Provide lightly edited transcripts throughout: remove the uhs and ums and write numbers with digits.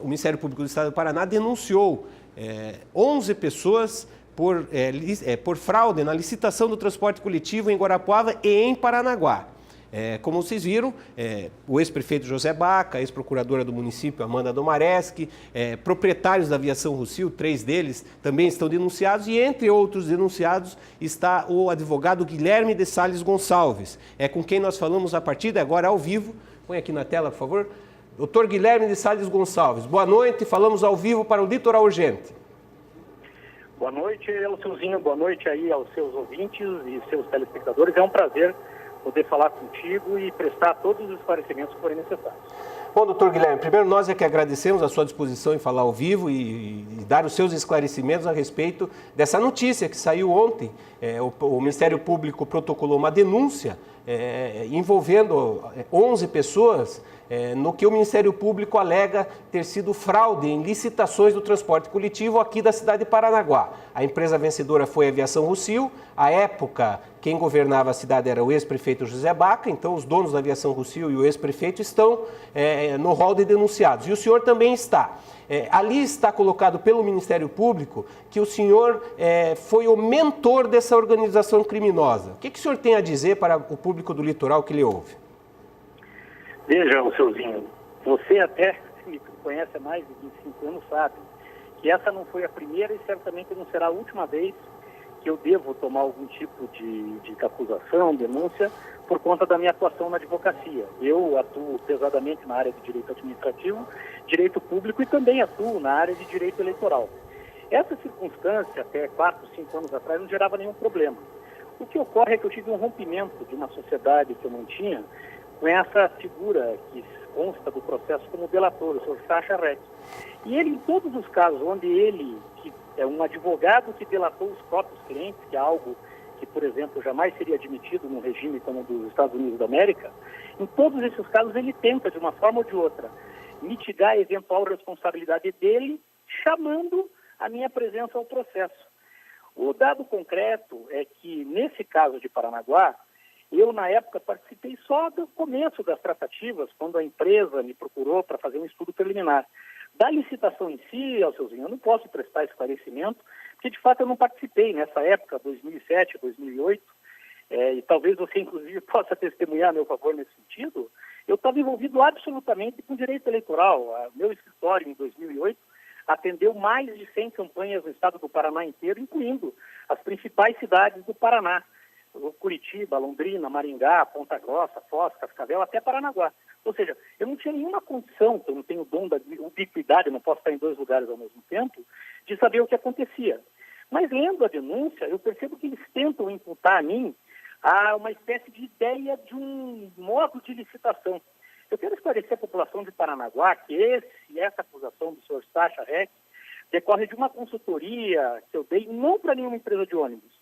o Ministério Público do Estado do Paraná denunciou 11 pessoas por fraude na licitação do transporte coletivo em Guarapuava e em Paranaguá. Como vocês viram, o ex-prefeito José Baca, a ex-procuradora do município Amanda Domareschi, proprietários da Aviação Rossio, 3 deles também estão denunciados, e entre outros denunciados está o advogado Guilherme de Sales Gonçalves, com quem nós falamos a partir de agora ao vivo. Põe aqui na tela, por favor. Doutor Guilherme de Sales Gonçalves, boa noite, falamos ao vivo para o Litoral Urgente. Boa noite, Elseuzinho, boa noite aí aos seus ouvintes e seus telespectadores. É um prazer poder falar contigo e prestar todos os esclarecimentos que forem necessários. Bom, doutor Guilherme, primeiro nós é que agradecemos a sua disposição em falar ao vivo e dar os seus esclarecimentos a respeito dessa notícia que saiu ontem. O Ministério Público protocolou uma denúncia envolvendo 11 pessoas no que o Ministério Público alega ter sido fraude em licitações do transporte coletivo aqui da cidade de Paranaguá. A empresa vencedora foi a Aviação Rossio. À época, quem governava a cidade era o ex-prefeito José Baca, então os donos da Aviação Rossio e o ex-prefeito estão no rol de denunciados. E o senhor também está. Ali está colocado pelo Ministério Público que o senhor foi o mentor dessa organização criminosa. O que o senhor tem a dizer para o público do litoral que lhe ouve? Veja, Elseuzinho, você até me conhece há mais de 25 anos, sabe que essa não foi a primeira e certamente não será a última vez que eu devo tomar algum tipo de acusação, denúncia, por conta da minha atuação na advocacia. Eu atuo pesadamente na área de direito administrativo, direito público e também atuo na área de direito eleitoral. Essa circunstância, até 4, 5 anos atrás, não gerava nenhum problema. O que ocorre é que eu tive um rompimento de uma sociedade que eu mantinha com essa figura que consta do processo como delator, o senhor Sacha Reck. E ele, em todos os casos onde ele, que é um advogado que delatou os próprios clientes, que é algo que, por exemplo, jamais seria admitido num regime como o dos Estados Unidos da América, em todos esses casos ele tenta, de uma forma ou de outra, mitigar a eventual responsabilidade dele, chamando a minha presença ao processo. O dado concreto é que, nesse caso de Paranaguá, eu, na época, participei só do começo das tratativas, quando a empresa me procurou para fazer um estudo preliminar. Da licitação em si, Elseuzinho, eu não posso prestar esclarecimento, porque, de fato, eu não participei nessa época, 2007, 2008, e talvez você, inclusive, possa testemunhar a meu favor nesse sentido. Eu estava envolvido absolutamente com direito eleitoral. Meu escritório, em 2008, atendeu mais de 100 campanhas no estado do Paraná inteiro, incluindo as principais cidades do Paraná. Curitiba, Londrina, Maringá, Ponta Grossa, Foz, Cascavel, até Paranaguá. Ou seja, eu não tinha nenhuma condição, eu não tenho o dom da ubiquidade, eu não posso estar em 2 lugares ao mesmo tempo, de saber o que acontecia. Mas lendo a denúncia, eu percebo que eles tentam imputar a mim uma espécie de ideia de um modo de licitação. Eu quero esclarecer a população de Paranaguá que essa acusação do senhor Sacha Reck decorre de uma consultoria que eu dei não para nenhuma empresa de ônibus,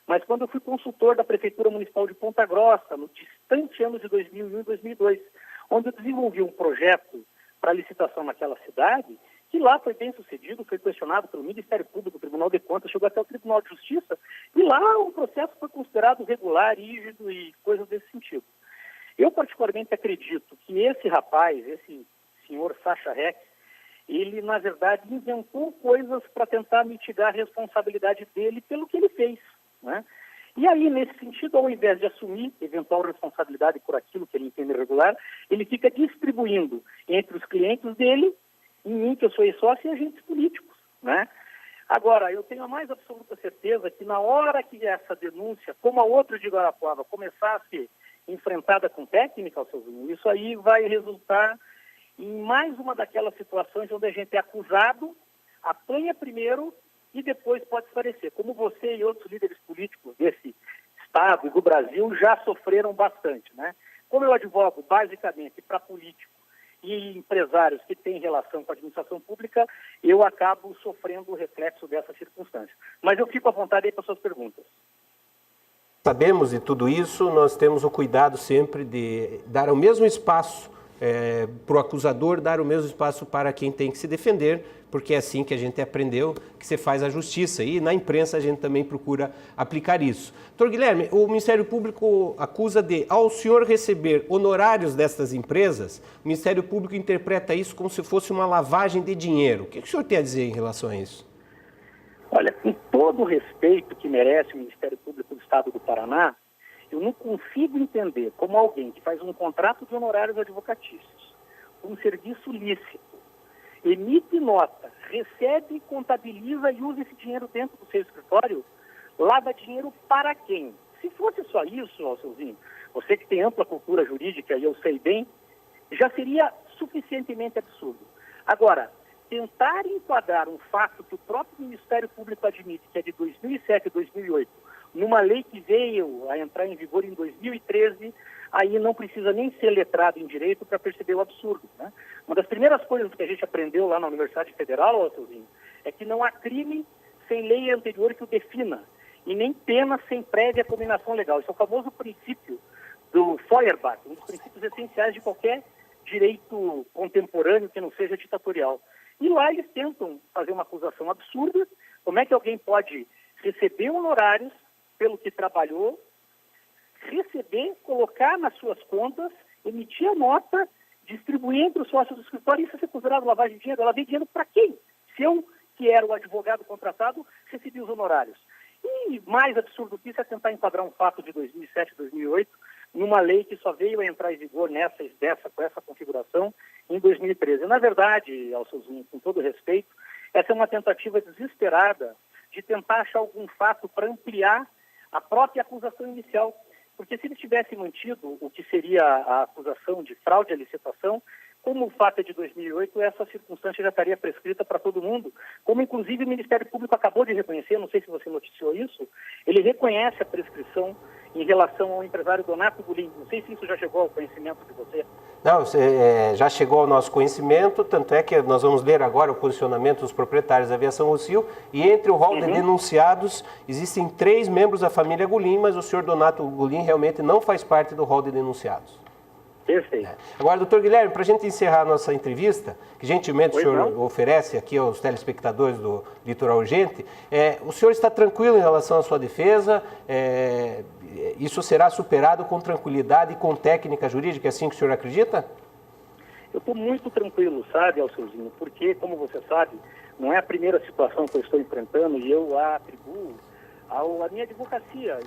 mas quando eu fui consultor da Prefeitura Municipal de Ponta Grossa, no distante ano de 2001 e 2002, onde eu desenvolvi um projeto para licitação naquela cidade, que lá foi bem sucedido, foi questionado pelo Ministério Público, Tribunal de Contas, chegou até o Tribunal de Justiça, e lá o processo foi considerado regular, rígido e coisas desse sentido. Eu particularmente acredito que esse rapaz, esse senhor Sacha Reck, ele, na verdade, inventou coisas para tentar mitigar a responsabilidade dele pelo que ele fez, né? E aí, nesse sentido, ao invés de assumir eventual responsabilidade por aquilo que ele entende irregular, ele fica distribuindo entre os clientes dele, em mim, que eu sou ex-sócio, e agentes políticos, né? Agora, eu tenho a mais absoluta certeza que na hora que essa denúncia, como a outra de Guarapuava, começar a ser enfrentada com técnica, isso aí vai resultar em mais uma daquelas situações onde a gente é acusado, apanha primeiro e depois pode esclarecer. Como você e outros líderes políticos desse estado e do Brasil já sofreram bastante, né? Como eu advogo basicamente para políticos e empresários que têm relação com a administração pública, eu acabo sofrendo o reflexo dessa circunstância. Mas eu fico à vontade aí para suas perguntas. Sabemos de tudo isso, nós temos o cuidado sempre de dar o mesmo espaço para o acusador dar o mesmo espaço para quem tem que se defender, porque é assim que a gente aprendeu que se faz a justiça. E na imprensa a gente também procura aplicar isso. Doutor Guilherme, o Ministério Público acusa de, ao senhor receber honorários destas empresas, o Ministério Público interpreta isso como se fosse uma lavagem de dinheiro. O que o senhor tem a dizer em relação a isso? Olha, com todo o respeito que merece o Ministério Público do Estado do Paraná, eu não consigo entender como alguém que faz um contrato de honorários advocatícios, um serviço lícito, emite nota, recebe, contabiliza e usa esse dinheiro dentro do seu escritório, lava dinheiro para quem? Se fosse só isso, Alceuzinho, você que tem ampla cultura jurídica e eu sei bem, já seria suficientemente absurdo. Agora, tentar enquadrar um fato que o próprio Ministério Público admite, que é de 2007 e 2008, numa lei que veio a entrar em vigor em 2013, aí não precisa nem ser letrado em direito para perceber o absurdo, né? Uma das primeiras coisas que a gente aprendeu lá na Universidade Federal, Alceuzinho, é que não há crime sem lei anterior que o defina, e nem pena sem prévia combinação legal. Isso é o famoso princípio do Feuerbach, um dos princípios essenciais de qualquer direito contemporâneo que não seja ditatorial. E lá eles tentam fazer uma acusação absurda. Como é que alguém pode receber honorários pelo que trabalhou, receber, colocar nas suas contas, emitir a nota, distribuir entre os sócios do escritório e isso é considerado lavagem de dinheiro? Ela vem dinheiro para quem? Se eu, que era o advogado contratado, recebi os honorários. E mais absurdo que isso é tentar enquadrar um fato de 2007, 2008, numa lei que só veio a entrar em vigor com essa configuração em 2013. Na verdade, Alceuzinho, com todo respeito, essa é uma tentativa desesperada de tentar achar algum fato para ampliar a própria acusação inicial. Porque se ele tivesse mantido o que seria a acusação de fraude à licitação, como o fato é de 2008, essa circunstância já estaria prescrita para todo mundo, como inclusive o Ministério Público acabou de reconhecer, não sei se você noticiou isso, ele reconhece a prescrição em relação ao empresário Donato Gulim. Não sei se isso já chegou ao conhecimento de você. Não, já chegou ao nosso conhecimento, tanto é que nós vamos ler agora o posicionamento dos proprietários da aviação Rossio, e entre o rol de denunciados existem 3 membros da família Gulim, mas o senhor Donato Gulim realmente não faz parte do rol de denunciados. Perfeito. Agora, doutor Guilherme, para a gente encerrar a nossa entrevista, que gentilmente o senhor oferece aqui aos telespectadores do Litoral Urgente, o senhor está tranquilo em relação à sua defesa? Isso será superado com tranquilidade e com técnica jurídica, é assim que o senhor acredita? Eu estou muito tranquilo, sabe, Alceuzinho, porque, como você sabe, não é a primeira situação que eu estou enfrentando e eu a atribuo à minha advocacia.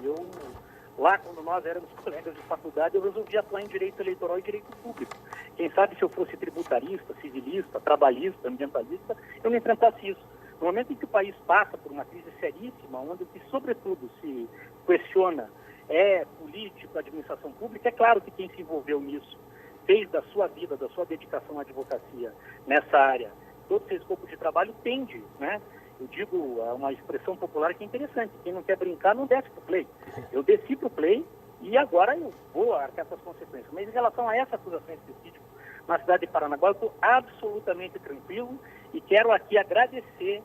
Lá, quando nós éramos colegas de faculdade, eu resolvi atuar em direito eleitoral e direito público. Quem sabe se eu fosse tributarista, civilista, trabalhista, ambientalista, eu não enfrentasse isso. No momento em que o país passa por uma crise seríssima, onde o que, sobretudo, se questiona é político, administração pública, é claro que quem se envolveu nisso, fez da sua vida, da sua dedicação à advocacia nessa área, todo esse escopo de trabalho tende, né? Eu digo uma expressão popular que é interessante, quem não quer brincar não desce para o play. Eu desci para o play e agora eu vou arcar essas consequências. Mas em relação a essa acusação específica na cidade de Paranaguá, eu estou absolutamente tranquilo e quero aqui agradecer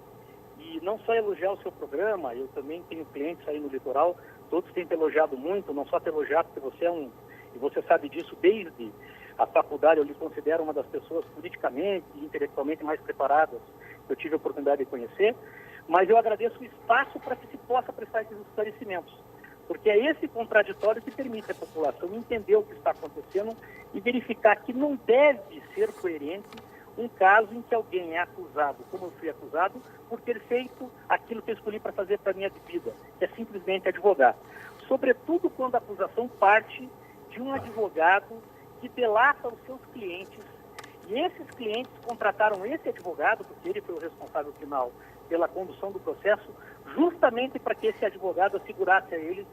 e não só elogiar o seu programa, eu também tenho clientes aí no litoral, todos têm te elogiado muito, não só te elogiar porque você e você sabe disso desde a faculdade, eu lhe considero uma das pessoas politicamente e intelectualmente mais preparadas que eu tive a oportunidade de conhecer, mas eu agradeço o espaço para que se possa prestar esses esclarecimentos, porque é esse contraditório que permite à população entender o que está acontecendo e verificar que não deve ser coerente um caso em que alguém é acusado, como eu fui acusado, por ter feito aquilo que eu escolhi para fazer para a minha vida, que é simplesmente advogar. Sobretudo quando a acusação parte de um advogado que delata os seus clientes, e esses clientes contrataram esse advogado, porque ele foi o responsável final pela condução do processo, justamente para que esse advogado assegurasse a eles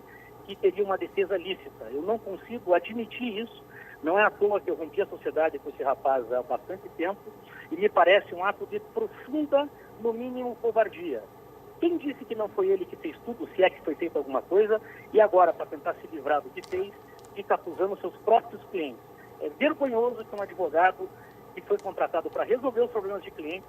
que teria uma defesa lícita. Eu não consigo admitir isso, não é à toa que eu rompi a sociedade com esse rapaz há bastante tempo, e me parece um ato de profunda, no mínimo, covardia. Quem disse que não foi ele que fez tudo, se é que foi feita alguma coisa, e agora, para tentar se livrar do que fez, fica acusando seus próprios clientes. É vergonhoso que um advogado que foi contratado para resolver os problemas de clientes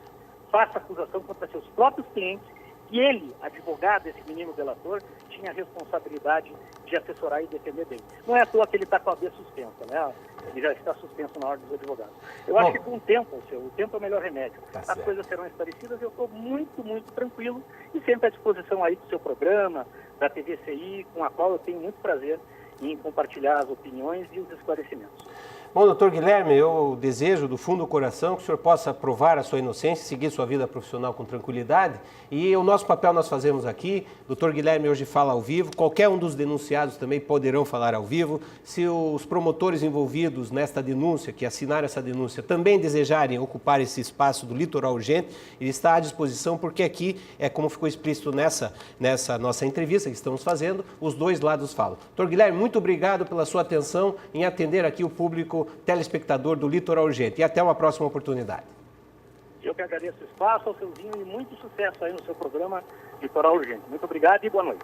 faça acusação contra seus próprios clientes E ele, advogado, esse menino delator, tinha a responsabilidade de assessorar e defender bem. Não é à toa que ele está com a via suspensa, né? Ele já está suspenso na ordem dos advogados. Eu acho que com o tempo, o tempo é o melhor remédio. As coisas serão esclarecidas, eu estou muito, muito tranquilo e sempre à disposição aí do seu programa, da TVCI, com a qual eu tenho muito prazer em compartilhar as opiniões e os esclarecimentos. Bom, doutor Guilherme, eu desejo do fundo do coração que o senhor possa provar a sua inocência, seguir sua vida profissional com tranquilidade. E o nosso papel nós fazemos aqui. Doutor Guilherme hoje fala ao vivo, qualquer um dos denunciados também poderão falar ao vivo. Se os promotores envolvidos nesta denúncia, que assinaram essa denúncia, também desejarem ocupar esse espaço do Litoral Urgente, ele está à disposição, porque aqui, como ficou explícito nessa nossa entrevista que estamos fazendo, os dois lados falam. Doutor Guilherme, muito obrigado pela sua atenção em atender aqui o público telespectador do Litoral Urgente. E até uma próxima oportunidade. Eu que agradeço o espaço, ao Seuzinho, e muito sucesso aí no seu programa Litoral Urgente. Muito obrigado e boa noite.